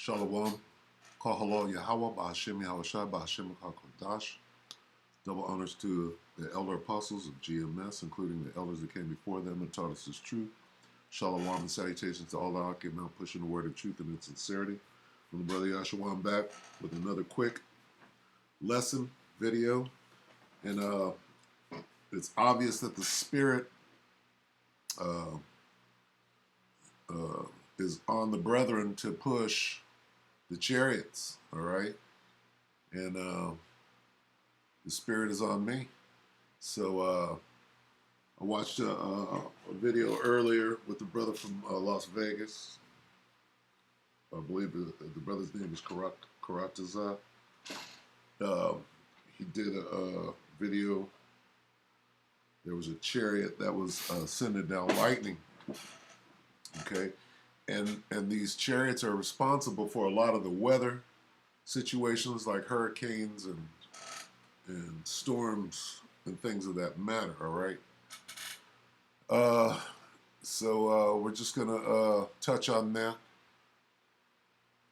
Shalom. Kahalo Yahweh Ba'Hashem Yahushua Ba'Hashem HaKodash. Double honors to the elder apostles of GMS, including the elders that came before them and taught us His truth. Shalom and salutations to all that came out pushing the word of truth and in sincerity. From the brother Yahshua, I'm back with another quick lesson video. And it's obvious that the Spirit is on the brethren to push the chariots, all right? And the Spirit is on me. So I watched a video earlier with the brother from Las Vegas. I believe the brother's name is Karataza. He did a video. There was a chariot that was sending down lightning. Okay, and these chariots are responsible for a lot of the weather situations, like hurricanes and storms and things of that matter. All right. So we're just gonna touch on that.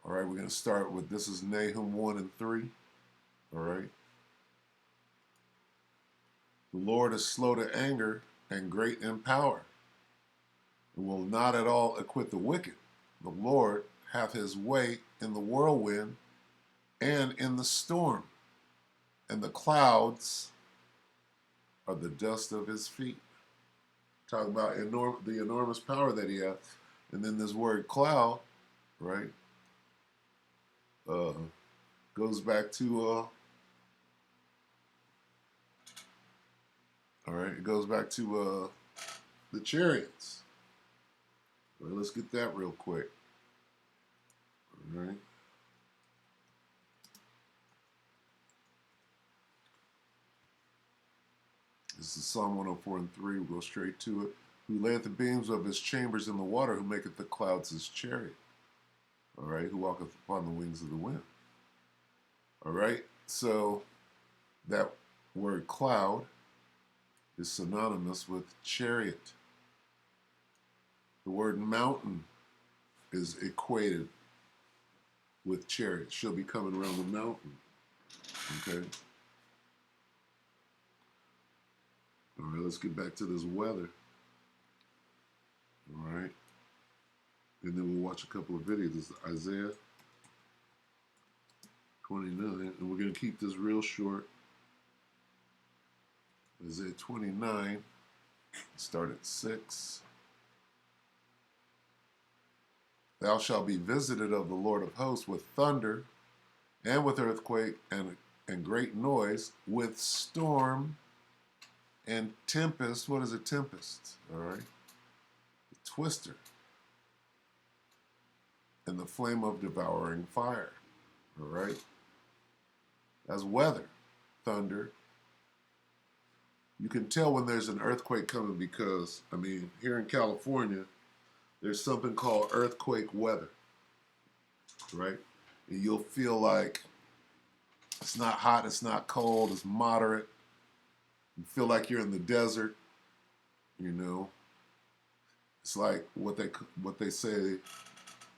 All right, we're gonna start with, this is Nahum 1 and 3. All right. The Lord is slow to anger and great in power, and will not at all acquit the wicked. The Lord hath his way in the whirlwind and in the storm, and the clouds are the dust of his feet. Talk about the enormous power that he has. And then this word cloud, right, goes back to, all right, it goes back to the chariots. All right, let's get that real quick. All right. This is Psalm 104 and 3. We'll go straight to it. Who layeth the beams of his chambers in the water, who maketh the clouds his chariot. All right, who walketh upon the wings of the wind. All right, so that word cloud is synonymous with chariot. The word mountain is equated with chariot. She'll be coming around the mountain. Okay. All right, let's get back to this weather. All right. And then we'll watch a couple of videos. This is Isaiah 29. And we're going to keep this real short. Isaiah 29. Start at 6. Thou shalt be visited of the Lord of hosts with thunder and with earthquake and great noise, with storm and tempest. What is a tempest? All right. A twister. And the flame of devouring fire. All right. That's weather. Thunder. You can tell when there's an earthquake coming because, I mean, here in California, there's something called earthquake weather. Right? And you'll feel like it's not hot, it's not cold, it's moderate. You feel like you're in the desert, you know. It's like what they say,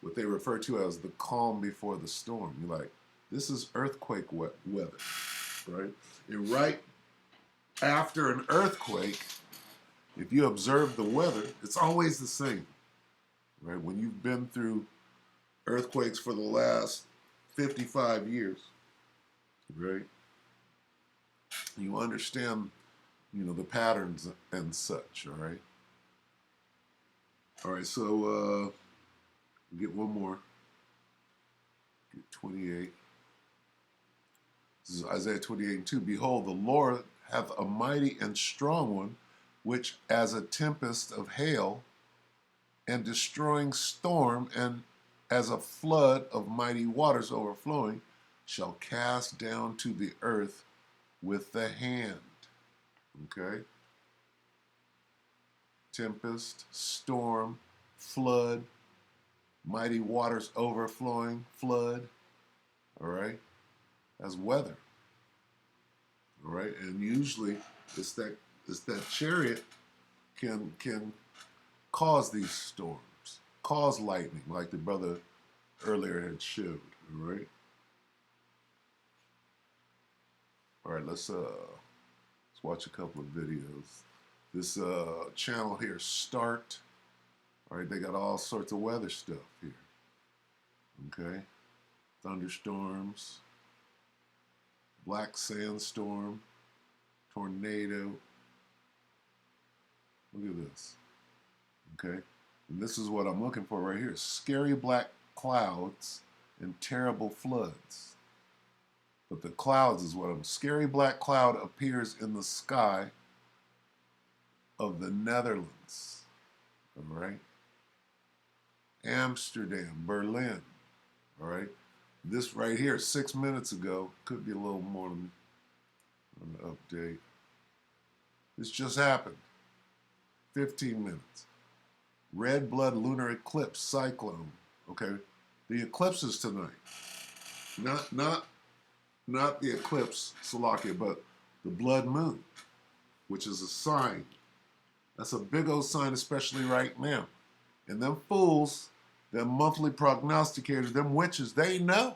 what they refer to as the calm before the storm. You're like, this is earthquake weather, right? And right after an earthquake, if you observe the weather, it's always the same, right? When you've been through earthquakes for the last 55 years, right? You understand, you know, the patterns and such, all right? All right, so get one more. Get 28. This is Isaiah 28 and 2. Behold, the Lord hath a mighty and strong one, which as a tempest of hail and destroying storm, and as a flood of mighty waters overflowing, shall cast down to the earth with the hand. Okay? Tempest, storm, flood, mighty waters overflowing, flood. All right? That's weather. All right? And usually it's that chariot can cause these storms, cause lightning, like the brother earlier had showed. All right. All right. Let's watch a couple of videos. This channel here, Start. All right, they got all sorts of weather stuff here. Okay, thunderstorms, black sandstorm, tornado. Look at this. Okay, and this is what I'm looking for right here: scary black clouds and terrible floods. But the clouds is what I'm. Scary black cloud appears in the sky of the Netherlands. All right. Amsterdam, Berlin. All right. This right here, 6 minutes ago, could be a little more on the update. This just happened. 15 minutes. Red blood lunar eclipse cyclone. Okay. The eclipse is tonight. Not the eclipse, Salakia, but the blood moon, which is a sign. That's a big old sign, especially right now. And them fools, them monthly prognosticators, them witches, they know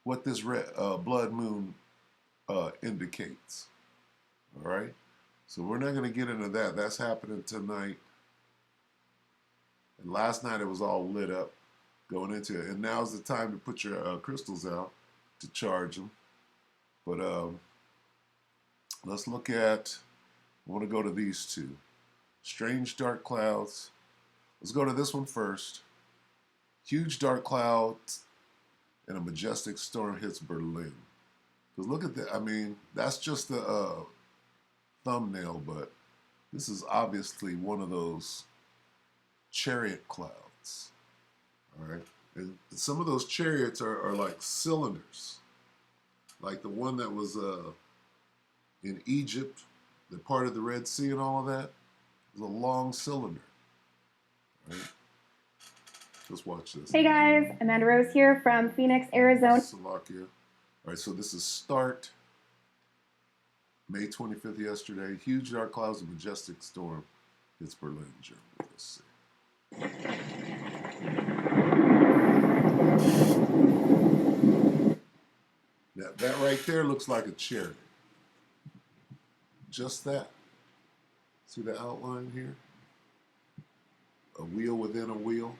what this blood moon indicates. All right? So we're not going to get into that. That's happening tonight. And last night it was all lit up going into it. And now's the time to put your crystals out to charge them. But let's look at, I want to go to these two. Strange dark clouds. Let's go to this one first. Huge dark clouds and a majestic storm hits Berlin. Because look at that. I mean, that's just the thumbnail, but this is obviously one of those chariot clouds. All right. And some of those chariots are like cylinders. Like the one that was in Egypt, the part of the Red Sea and all of that. It was a long cylinder. All right. Let's watch this. Hey guys, Amanda Rose here from Phoenix, Arizona. Slovakia. All right, so this is Start. May 25th yesterday. Huge dark clouds and majestic storm hits Berlin, Germany. Let's see. Now, that right there looks like a chariot. Just that. See the outline here? A wheel within a wheel.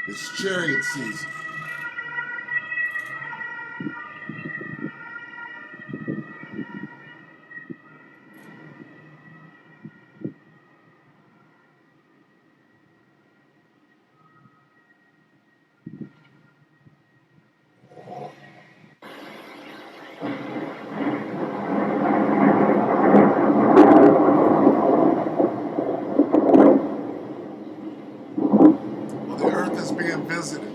It's chariot season. Well, the earth is being visited.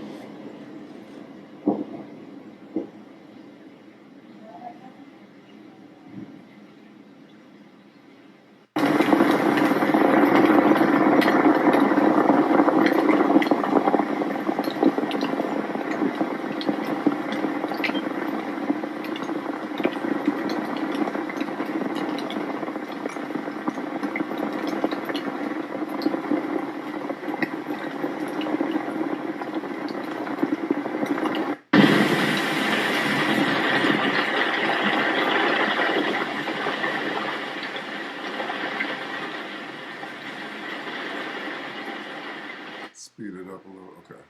Speed it up a little. Okay.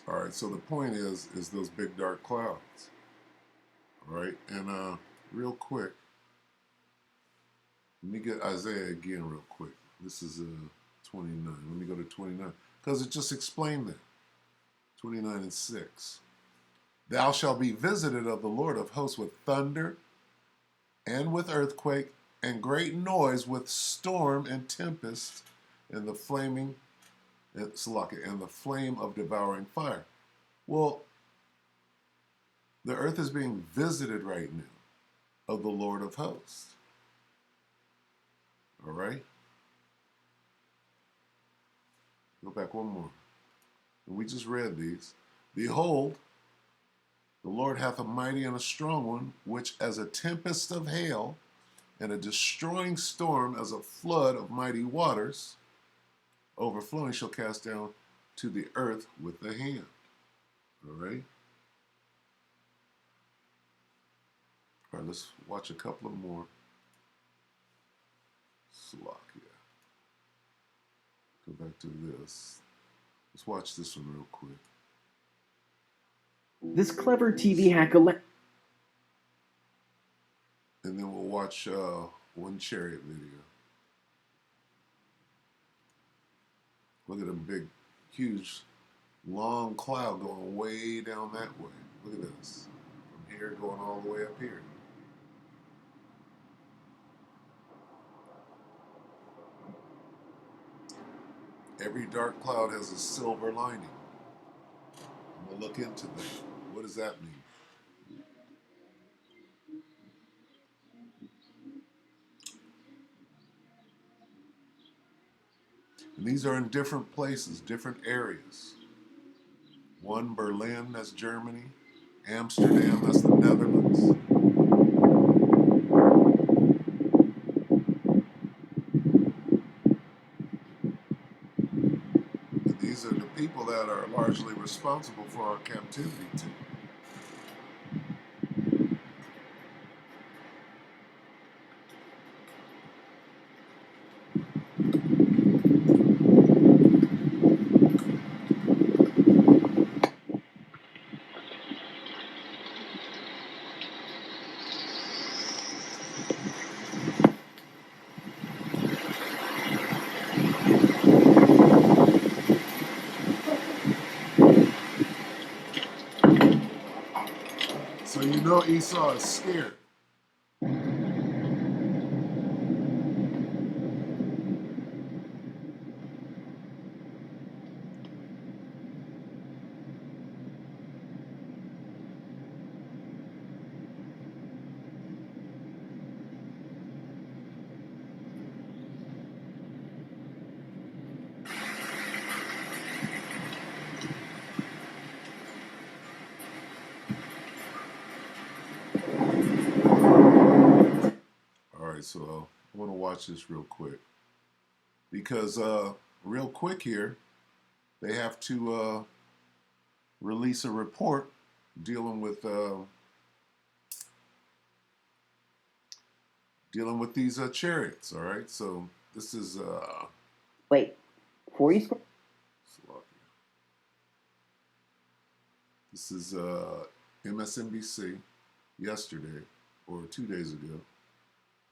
All right. So the point is those big dark clouds. All right. And real quick, let me get Isaiah again real quick. This is 29. Let me go to 29 because it just explained that. 29 and 6. Thou shalt be visited of the Lord of hosts with thunder and with earthquake and great noise with storm and tempest and the flaming and the flame of devouring fire. Well, the earth is being visited right now of the Lord of hosts. All right? Go back one more. And we just read these. Behold, The Lord hath a mighty and a strong one, which as a tempest of hail and a destroying storm as a flood of mighty waters, overflowing shall cast down to the earth with the hand. All right? All right, let's watch a couple of more. Slovakia. Go back to this. Let's watch this one real quick. This clever TV hack and then we'll watch one chariot video. Look at a big, huge, long cloud going way down that way. Look at this. From here going all the way up here. Every dark cloud has a silver lining. I'm going to look into that. What does that mean? And these are in different places, different areas. One, Berlin, that's Germany. Amsterdam, that's the Netherlands. And these are the people that are largely responsible for our captivity too. So you know Esau is scared. So I want to watch this real quick because real quick here they have to release a report dealing with these chariots. All right, so this is wait, 40 square. This is MSNBC yesterday or 2 days ago.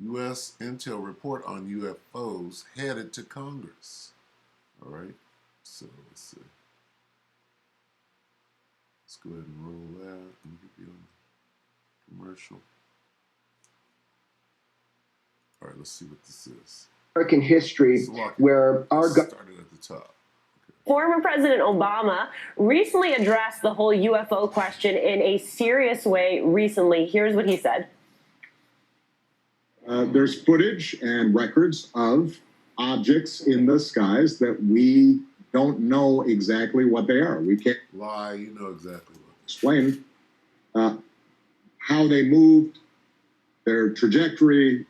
U.S. intel report on UFOs headed to Congress. All right, so let's see. Let's go ahead and roll that and get you on commercial. All right, let's see what this is. American history, where our started at the top. Former President Obama recently addressed the whole UFO question in a serious way recently. Here's what he said. There's footage and records of objects in the skies that we don't know exactly what they are. We can't lie, you know exactly what. Explain how they moved, their trajectory.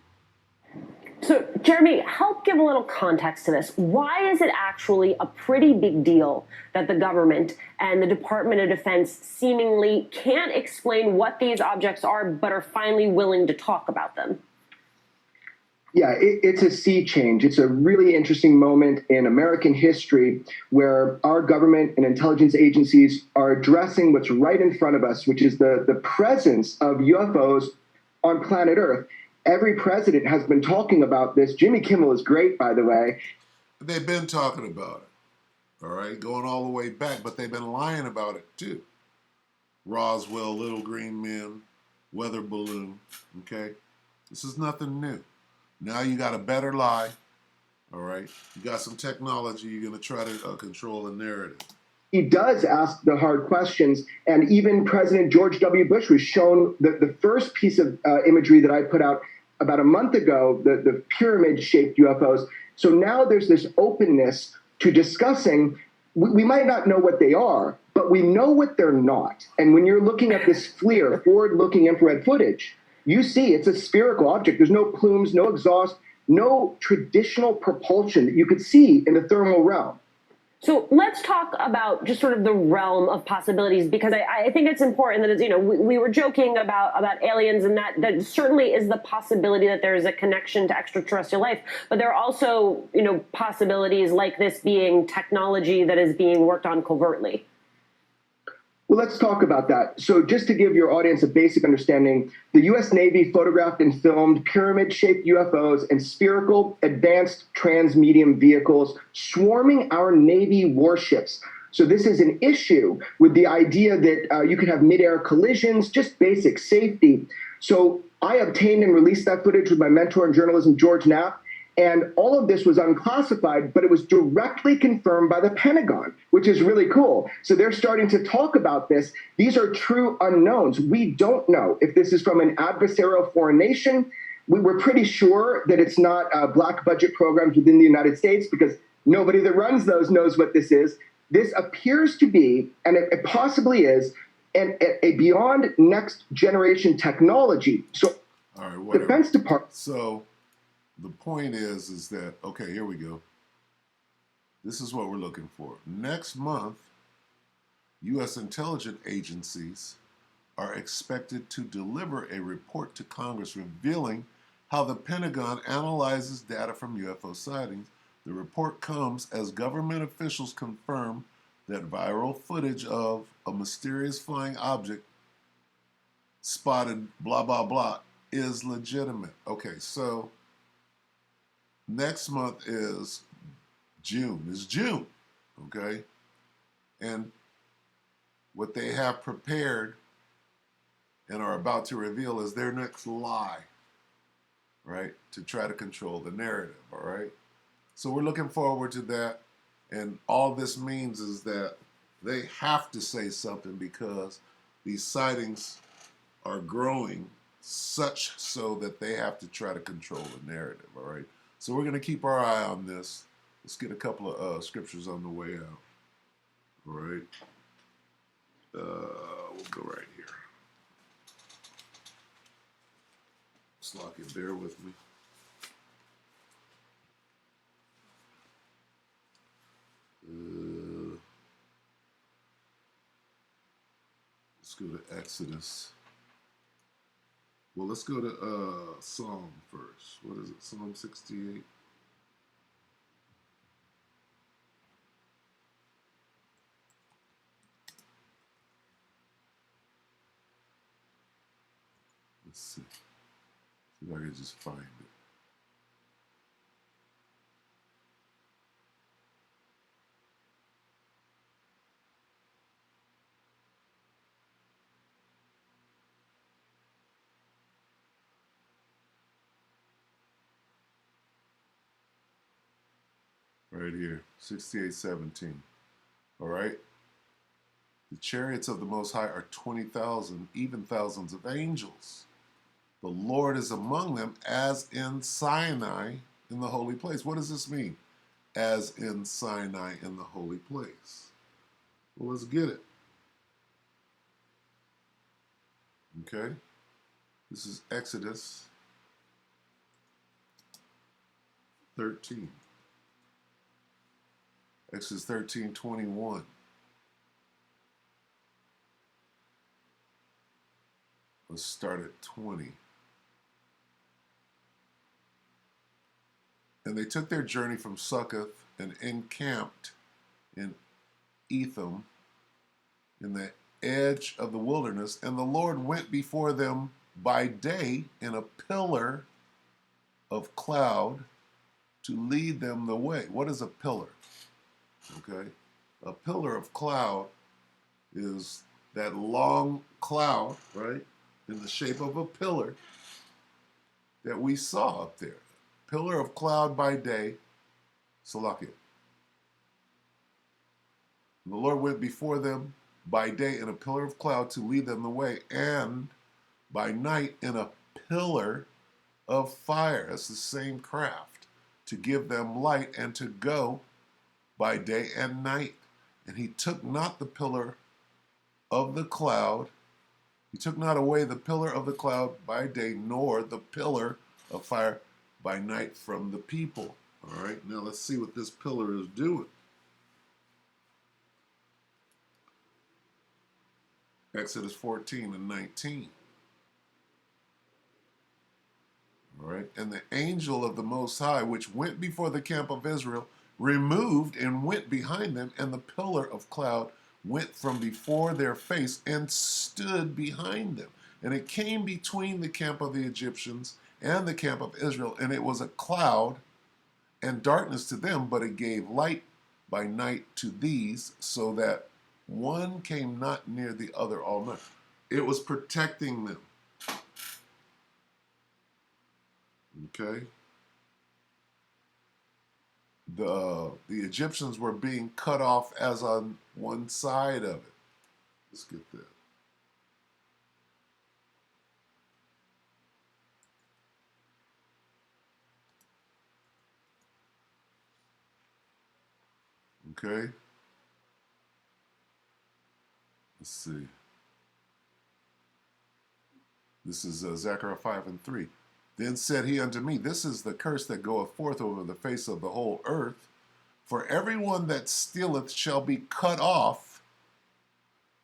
So, Jeremy, help give a little context to this. Why is it actually a pretty big deal that the government and the Department of Defense seemingly can't explain what these objects are, but are finally willing to talk about them? Yeah, it's a sea change. It's a really interesting moment in American history where our government and intelligence agencies are addressing what's right in front of us, which is the presence of UFOs on planet Earth. Every president has been talking about this. Jimmy Kimmel is great, by the way. They've been talking about it, all right, going all the way back, but they've been lying about it too. Roswell, Little Green Men, weather balloon, okay? This is nothing new. Now you got a better lie, all right? You got some technology. You're going to try to control the narrative. He does ask the hard questions, and even President George W. Bush was shown the first piece of imagery that I put out about a month ago, the pyramid-shaped UFOs. So now there's this openness to discussing we might not know what they are, but we know what they're not. And when you're looking at this FLIR, forward-looking infrared footage, you see it's a spherical object. There's no plumes, no exhaust, no traditional propulsion that you could see in the thermal realm. So let's talk about just sort of the realm of possibilities, because I think it's important that it's, we were joking about aliens, and that certainly is the possibility that there is a connection to extraterrestrial life. But there are also, possibilities like this being technology that is being worked on covertly. Well, let's talk about that. So just to give your audience a basic understanding, the U.S. Navy photographed and filmed pyramid-shaped UFOs and spherical advanced transmedium vehicles swarming our Navy warships. So this is an issue with the idea that you could have mid-air collisions, just basic safety. So I obtained and released that footage with my mentor in journalism, George Knapp. And all of this was unclassified, but it was directly confirmed by the Pentagon, which is really cool. So they're starting to talk about this. These are true unknowns. We don't know if this is from an adversarial foreign nation. We're pretty sure that it's not black budget programs within the United States, because nobody that runs those knows what this is. This appears to be, and it possibly is, a beyond next generation technology. So all right, whatever. Defense Department. So the point is that, okay, here we go. This is what we're looking for. Next month, U.S. intelligence agencies are expected to deliver a report to Congress revealing how the Pentagon analyzes data from UFO sightings. The report comes as government officials confirm that viral footage of a mysterious flying object spotted blah, blah, blah is legitimate. Okay, so next month is June. It's June, okay? And what they have prepared and are about to reveal is their next lie, right? To try to control the narrative, all right? So we're looking forward to that. And all this means is that they have to say something, because these sightings are growing such so that they have to try to control the narrative, all right? So we're going to keep our eye on this. Let's get a couple of scriptures on the way out. All right. We'll go right here. Slock it, bear with me. Let's go to Exodus. Well, let's go to Psalm first. What is it? Psalm 68. Let's see. See if I can just find it. Right here, 68:17. All right. The chariots of the Most High are 20,000, even thousands of angels. The Lord is among them, as in Sinai in the holy place. What does this mean? As in Sinai in the holy place. Well, let's get it. Okay. This is Exodus 13. Exodus 13:21. Let's start at 20. And they took their journey from Succoth and encamped in Etham in the edge of the wilderness. And the Lord went before them by day in a pillar of cloud to lead them the way. What is a pillar? Okay. A pillar of cloud is that long cloud, right, in the shape of a pillar that we saw up there. Pillar of cloud by day, Salakia. The Lord went before them by day in a pillar of cloud to lead them the way, and by night in a pillar of fire. That's the same craft, to give them light and to go by day and night. And he took not the pillar of the cloud. He took not away the pillar of the cloud by day, nor the pillar of fire by night from the people. All right, now let's see what this pillar is doing. Exodus 14 and 19. All right, and the angel of the Most High, which went before the camp of Israel, removed and went behind them, and the pillar of cloud went from before their face and stood behind them. And it came between the camp of the Egyptians and the camp of Israel, and it was a cloud and darkness to them, but it gave light by night to these, so that one came not near the other all night. It was protecting them. Okay? The Egyptians were being cut off as on one side of it. Let's get that. Okay? Let's see. This is Zechariah 5 and 3. Then said he unto me, this is the curse that goeth forth over the face of the whole earth. For everyone that stealeth shall be cut off,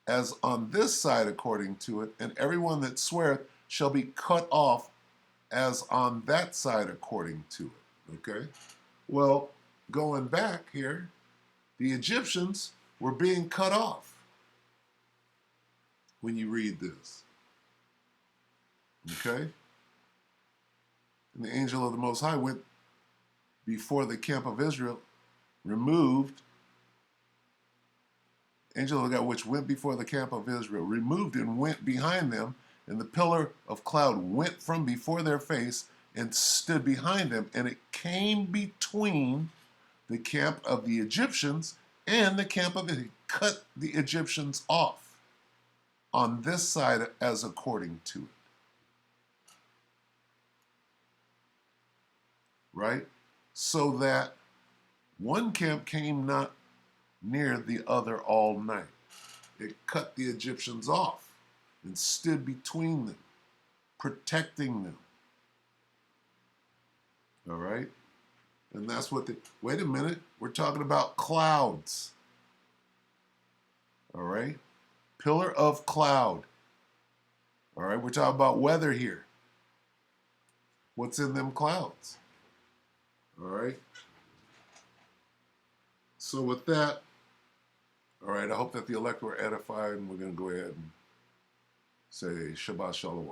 as on this side according to it, and everyone that sweareth shall be cut off, as on that side according to it. Okay? Well, going back here, the Egyptians were being cut off when you read this. Okay? And the angel of the Most High went before the camp of Israel, removed, angel of God which went before the camp of Israel, removed and went behind them, and the pillar of cloud went from before their face and stood behind them, and it came between the camp of the Egyptians and the camp of it. It cut the Egyptians off on this side as according to it. Right? So that one camp came not near the other all night. It cut the Egyptians off and stood between them, protecting them. All right? And that's what wait a minute, we're talking about clouds. All right? Pillar of cloud. All right, we're talking about weather here. What's in them clouds? All right? So with that, all right, I hope that the elect were edified, and we're going to go ahead and say Shabbat Shalom.